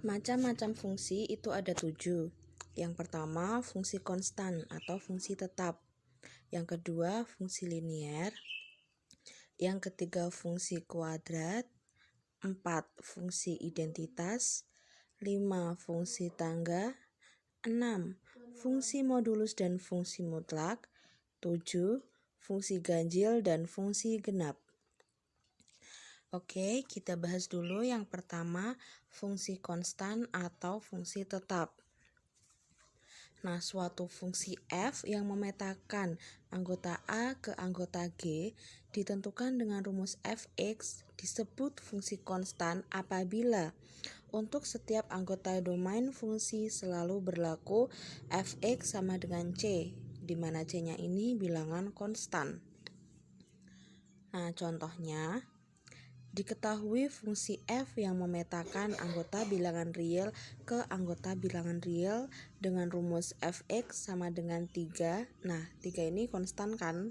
Macam-macam fungsi itu ada 7. Yang pertama, fungsi konstan atau fungsi tetap. Yang kedua, fungsi linier. Yang ketiga, fungsi kuadrat. 4. Fungsi identitas. 5. Fungsi tangga. 6. Fungsi modulus dan fungsi mutlak. 7. Fungsi ganjil dan fungsi genap. Oke, kita bahas dulu yang pertama, fungsi konstan atau fungsi tetap. Nah, suatu fungsi f yang memetakan anggota A ke anggota G ditentukan dengan rumus fx disebut fungsi konstan apabila untuk setiap anggota domain fungsi selalu berlaku fx sama dengan c, di mana c-nya ini bilangan konstan. Nah, contohnya diketahui fungsi f yang memetakan anggota bilangan real ke anggota bilangan real dengan rumus fx sama dengan 3. Nah, 3 ini konstan kan?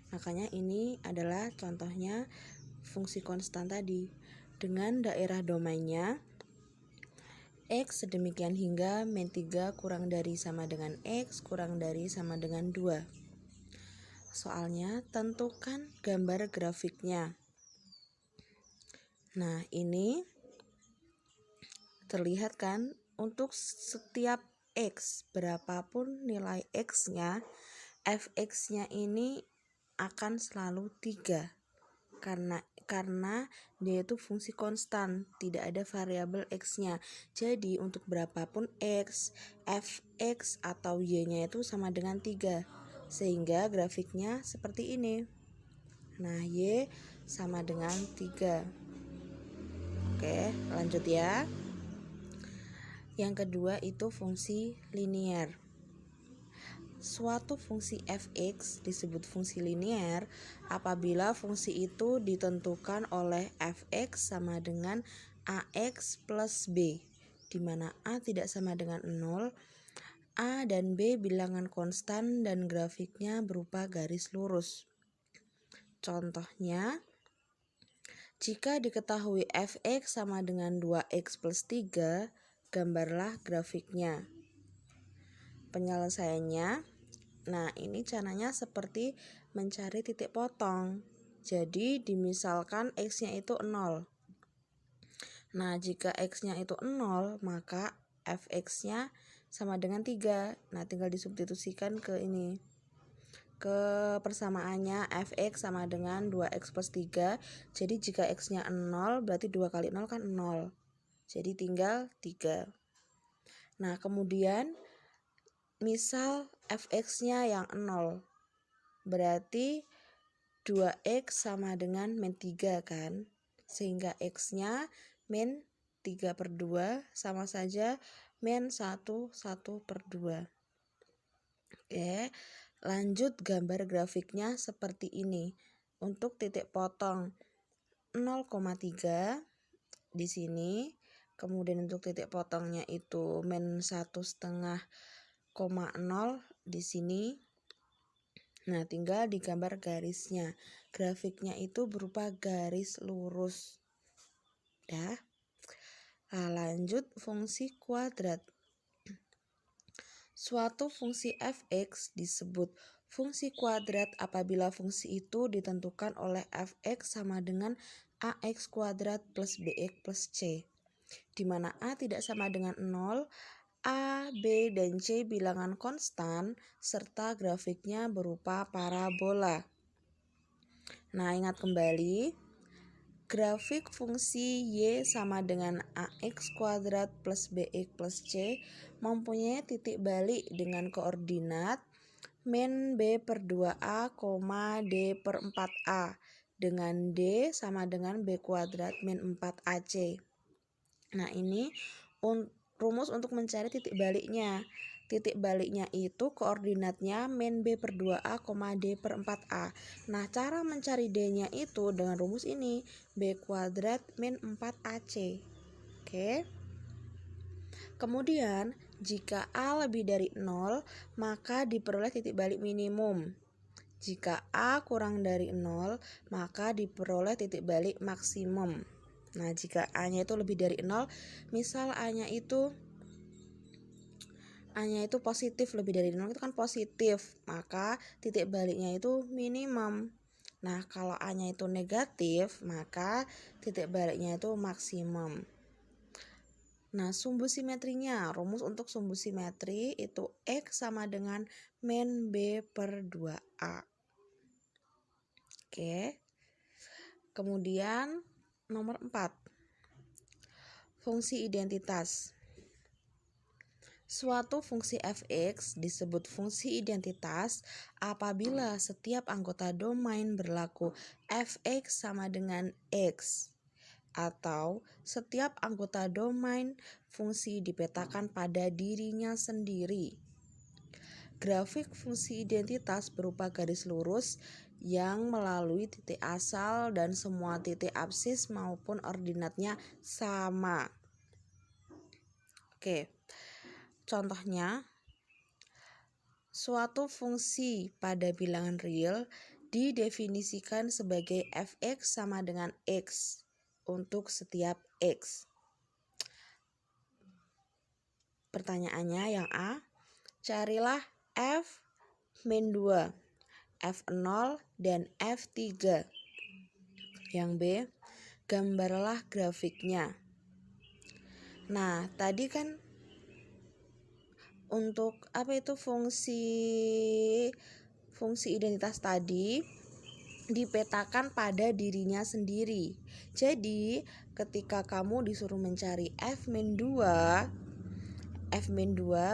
Makanya ini adalah contohnya fungsi konstan tadi. Dengan daerah domainnya x sedemikian hingga min 3 kurang dari sama dengan x kurang dari sama dengan 2. Soalnya tentukan gambar grafiknya. Nah, ini terlihat kan, untuk setiap x, berapapun nilai x-nya, fx-nya ini akan selalu 3. Karena dia itu fungsi konstan, tidak ada variabel x-nya. Jadi untuk berapapun x, fx atau y-nya itu sama dengan 3. Sehingga grafiknya seperti ini. Nah, y sama dengan 3. Oke, lanjut ya. Yang kedua itu fungsi linier. Suatu fungsi fx disebut fungsi linier apabila fungsi itu ditentukan oleh fx sama dengan ax plus b, di mana a tidak sama dengan 0, a dan b bilangan konstan dan grafiknya berupa garis lurus. Contohnya, jika diketahui fx sama dengan 2x plus 3, gambarlah grafiknya. Penyelesaiannya, nah ini caranya seperti mencari titik potong. Jadi dimisalkan x-nya itu 0. Nah, jika x-nya itu 0, maka fx-nya sama dengan 3. Nah, tinggal disubstitusikan ke ini. Ke persamaannya fx sama dengan 2x plus 3. Jadi jika x-nya 0 berarti 2 kali 0 kan 0. Jadi tinggal 3. Nah, kemudian misal fx-nya yang 0. Berarti 2x sama dengan min 3 kan. Sehingga x-nya min 3/2 sama saja min 1/2. Oke. Lanjut gambar grafiknya seperti ini. Untuk titik potong 0,3 di sini. Kemudian untuk titik potongnya itu min 1,5,0 di sini. Nah, tinggal digambar garisnya. Grafiknya itu berupa garis lurus. Ya. Nah, lanjut fungsi kuadrat. Suatu fungsi fx disebut fungsi kuadrat apabila fungsi itu ditentukan oleh fx sama dengan ax kuadrat plus bx plus c, di mana a tidak sama dengan 0, a, b, dan c bilangan konstan, serta grafiknya berupa parabola. Nah, ingat kembali, grafik fungsi y sama dengan ax kuadrat plus bx plus c mempunyai titik balik dengan koordinat min b/2a, d per 4a dengan d sama dengan b kuadrat min 4ac. Nah, ini rumus untuk mencari titik baliknya. Titik baliknya itu koordinatnya min b/2a, d per 4a. Nah, cara mencari d-nya itu dengan rumus ini, b kuadrat min 4ac. Oke. Kemudian, jika a lebih dari 0, maka diperoleh titik balik minimum. Jika a kurang dari 0, maka diperoleh titik balik maksimum. Nah, jika A-nya itu lebih dari 0, misal A-nya itu positif, lebih dari 0 itu kan positif, maka titik baliknya itu minimum. Nah, kalau A-nya itu negatif, maka titik baliknya itu maksimum. Nah, sumbu simetrinya, rumus untuk sumbu simetri itu X sama dengan min B per 2A. Oke. Kemudian nomor 4. Fungsi identitas. Suatu fungsi f(x) disebut fungsi identitas apabila setiap anggota domain berlaku f(x) sama dengan x, atau setiap anggota domain fungsi dipetakan pada dirinya sendiri. Grafik fungsi identitas berupa garis lurus yang melalui titik asal dan semua titik absis maupun ordinatnya sama. Oke. Contohnya, suatu fungsi pada bilangan real didefinisikan sebagai f(x) sama dengan x untuk setiap x. Pertanyaannya yang A, carilah f min 2, f0 dan f3. Yang B, gambarlah grafiknya. Nah, tadi kan untuk fungsi identitas tadi dipetakan pada dirinya sendiri. Jadi, ketika kamu disuruh mencari f-2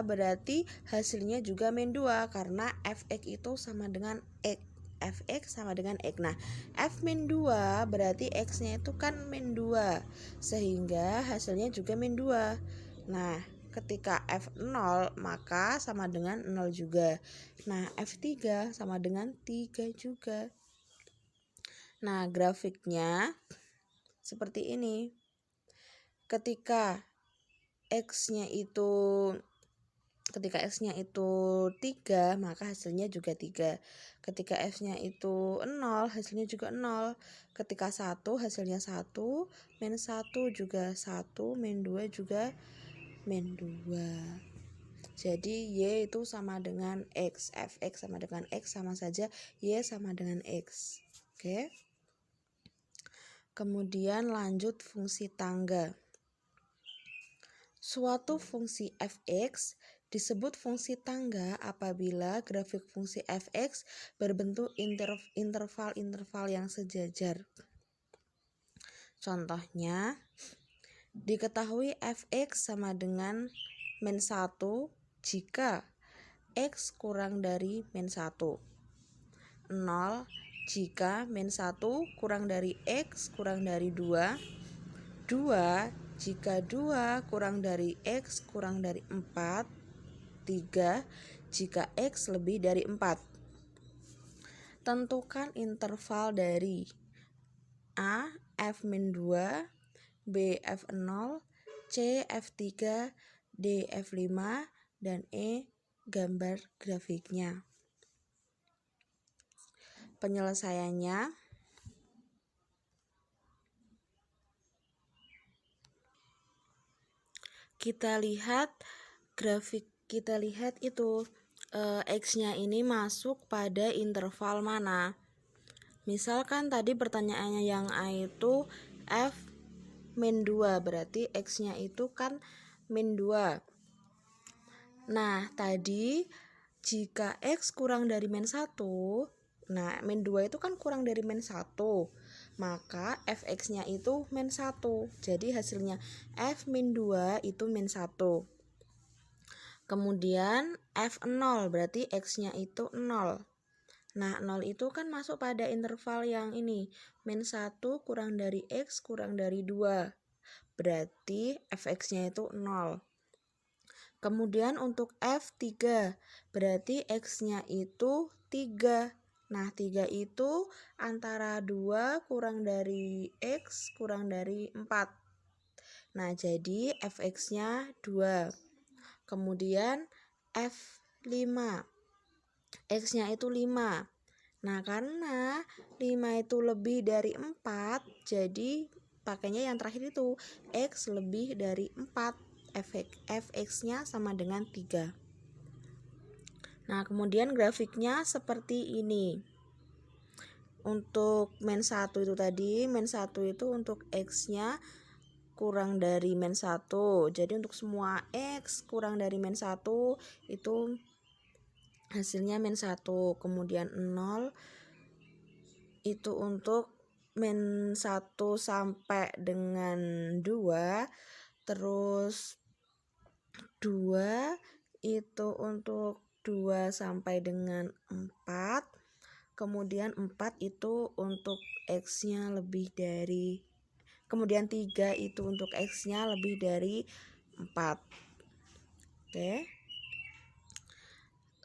berarti hasilnya juga min 2 karena f(x) itu sama dengan x. f(x) sama dengan x. Nah, f-2 berarti x-nya itu kan min 2, sehingga hasilnya juga min 2. Nah, ketika f0 maka sama dengan 0 juga. Nah, f3 sama dengan 3 juga. Nah, grafiknya seperti ini. Ketika x-nya itu 3, maka hasilnya juga 3. Ketika f-nya itu 0, hasilnya juga 0. Ketika 1, hasilnya 1, min 1 juga 1, min 2 juga min 2. Jadi Y itu sama dengan X. Fx sama dengan X sama saja, Y sama dengan X. Oke. Kemudian lanjut fungsi tangga. Suatu fungsi fx disebut fungsi tangga apabila grafik fungsi fx berbentuk interval-interval yang sejajar. Contohnya, diketahui fx sama dengan min 1 jika x kurang dari min 1. 0 jika min 1 kurang dari x kurang dari 2. 2 jika 2 kurang dari x kurang dari 4. 3 jika x lebih dari 4. Tentukan interval dari A f-2, B f0, C f3, D f5, dan E gambar grafiknya. Penyelesaiannya, kita lihat itu x-nya ini masuk pada interval mana. Misalkan tadi pertanyaannya yang A itu f min 2, berarti x-nya itu kan min 2. Nah, tadi jika x kurang dari min 1, nah min 2 itu kan kurang dari min 1, maka fx-nya itu min 1. Jadi hasilnya f min 2 itu min 1. Kemudian f0 berarti x-nya itu 0. Nah, 0 itu kan masuk pada interval yang ini, min 1 kurang dari x kurang dari 2. Berarti fx-nya itu 0. Kemudian untuk f3, berarti x-nya itu 3. Nah, 3 itu antara 2 kurang dari x kurang dari 4. Nah, jadi fx-nya 2. Kemudian f5, x-nya itu 5. Nah, karena 5 itu lebih dari 4, jadi pakainya yang terakhir itu X lebih dari 4, fx-nya sama dengan 3. Nah, kemudian grafiknya seperti ini. Untuk min 1 itu tadi, min 1 itu untuk X-nya kurang dari min 1. Jadi untuk semua X kurang dari min 1 itu hasilnya min 1. Kemudian 0 itu untuk min 1 sampai dengan 2. Terus 2 itu untuk 2 sampai dengan 4. Kemudian 4 itu untuk X-nya lebih dari, kemudian 3 itu untuk X-nya lebih dari 4. Oke.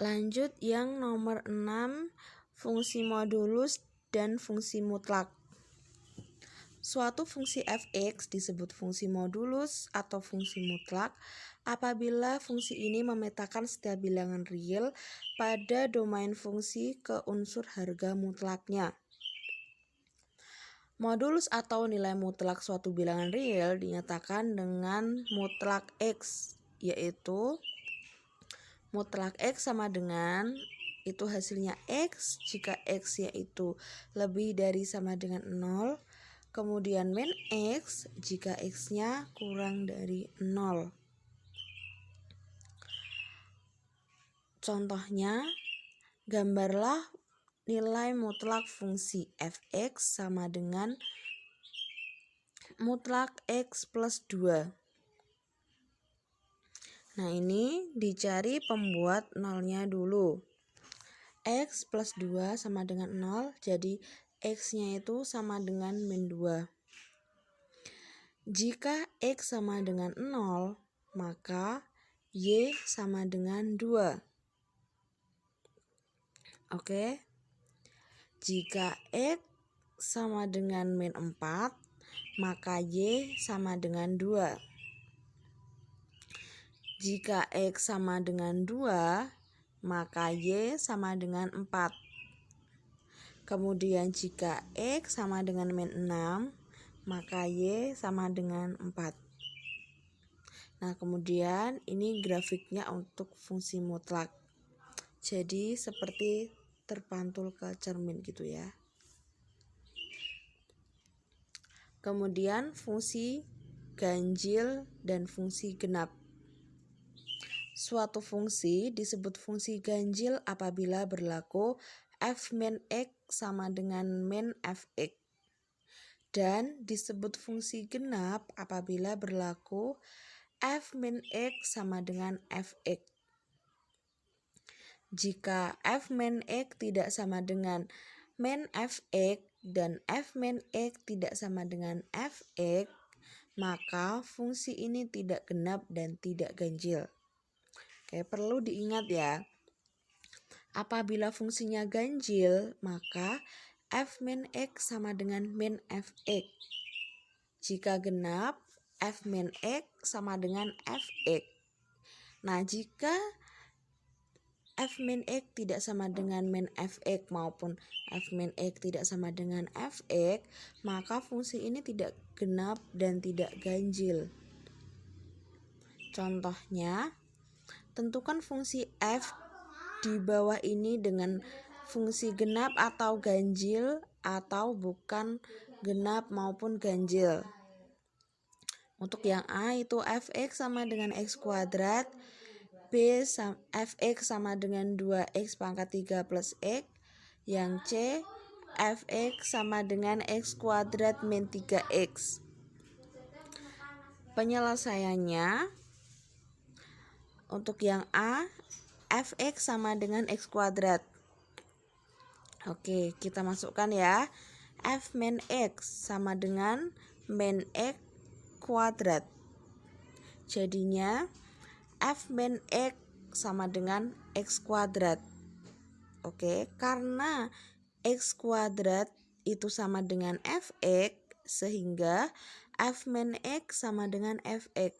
Lanjut yang nomor 6, fungsi modulus dan fungsi mutlak. Suatu fungsi fx disebut fungsi modulus atau fungsi mutlak apabila fungsi ini memetakan setiap bilangan real pada domain fungsi ke unsur harga mutlaknya. Modulus atau nilai mutlak suatu bilangan real dinyatakan dengan mutlak X, yaitu mutlak X sama dengan itu hasilnya X jika X yaitu lebih dari sama dengan 0. Kemudian min X jika X-nya kurang dari 0. Contohnya, gambarlah nilai mutlak fungsi fx sama dengan mutlak X plus 2. Nah, ini dicari pembuat nolnya dulu. X plus 2 sama dengan 0, jadi X-nya itu sama dengan min 2. Jika X sama dengan 0, maka Y sama dengan 2. Oke. Jika X sama dengan min 4, maka Y sama dengan 2. Jika X sama dengan 2, maka Y sama dengan 4. Kemudian jika X sama dengan min 6, maka Y sama dengan 4. Nah, kemudian ini grafiknya untuk fungsi mutlak. Jadi seperti terpantul ke cermin gitu ya. Kemudian fungsi ganjil dan fungsi genap. Suatu fungsi disebut fungsi ganjil apabila berlaku f min x sama dengan min fx. Dan disebut fungsi genap apabila berlaku f min x sama dengan fx. Jika f min x tidak sama dengan min fx dan f min x tidak sama dengan fx, maka fungsi ini tidak genap dan tidak ganjil. Oke, perlu diingat ya. Apabila fungsinya ganjil, maka f min x sama dengan min fx. Jika genap, f min x sama dengan fx. Nah, jika f min x tidak sama dengan min fx maupun f min x tidak sama dengan fx, maka fungsi ini tidak genap dan tidak ganjil. Contohnya, tentukan fungsi f di bawah ini dengan fungsi genap atau ganjil atau bukan genap maupun ganjil. Untuk yang A itu fx sama dengan x kuadrat, B fx sama dengan 2x pangkat 3 plus x, yang C fx sama dengan x kuadrat min 3x. Penyelesaiannya, untuk yang A, fx sama dengan x kuadrat. Oke, kita masukkan ya. F min x sama dengan min x kuadrat. Jadinya f min x sama dengan x kuadrat. Oke, karena x kuadrat itu sama dengan fx, sehingga f min x sama dengan fx.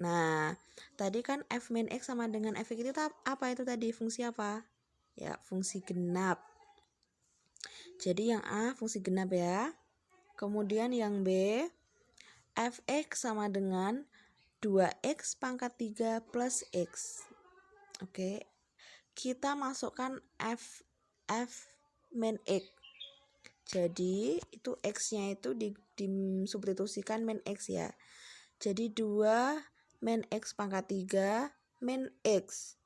Nah, tadi kan f min x sama dengan fx itu apa itu tadi? Fungsi apa? Ya, fungsi genap. Jadi yang A fungsi genap ya. Kemudian yang B, fx sama dengan 2x pangkat 3 plus x. Oke, kita masukkan f min x. Jadi itu x-nya itu disubstitusikan min x ya. Jadi 2 min x pangkat 3 min x.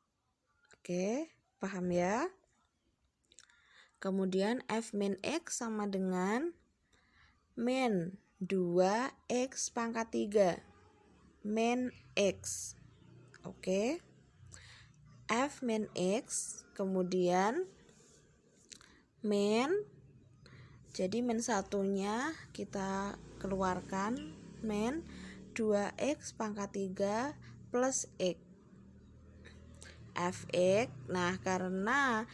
Oke, paham ya? Kemudian f min x sama dengan min 2x pangkat 3 min x. Oke. F min x, kemudian min, jadi min satunya kita keluarkan, min 2x pangkat 3 plus x. Fx, nah karena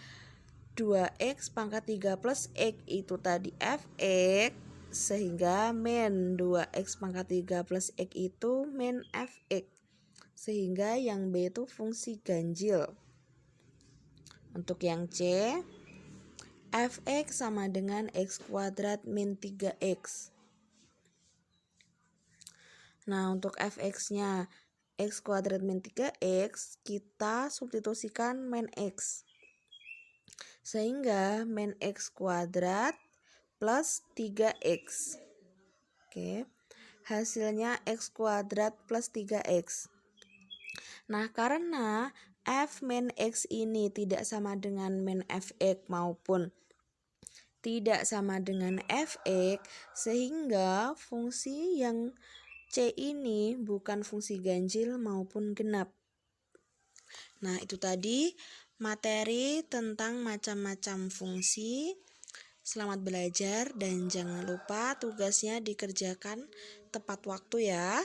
2x pangkat 3 plus x itu tadi fx, sehingga min 2x pangkat 3 plus x itu min fx. Sehingga yang B itu fungsi ganjil. Untuk yang C, fx sama dengan x kuadrat min 3x. Nah, untuk fx-nya x kuadrat min 3x, kita substitusikan min x. Sehingga min x kuadrat plus 3x. Oke, hasilnya x kuadrat plus 3x. Nah, karena f min x ini tidak sama dengan min fx maupun tidak sama dengan fx, sehingga fungsi yang C ini bukan fungsi ganjil maupun genap. Nah, itu tadi materi tentang macam-macam fungsi. Selamat belajar dan jangan lupa tugasnya dikerjakan tepat waktu ya.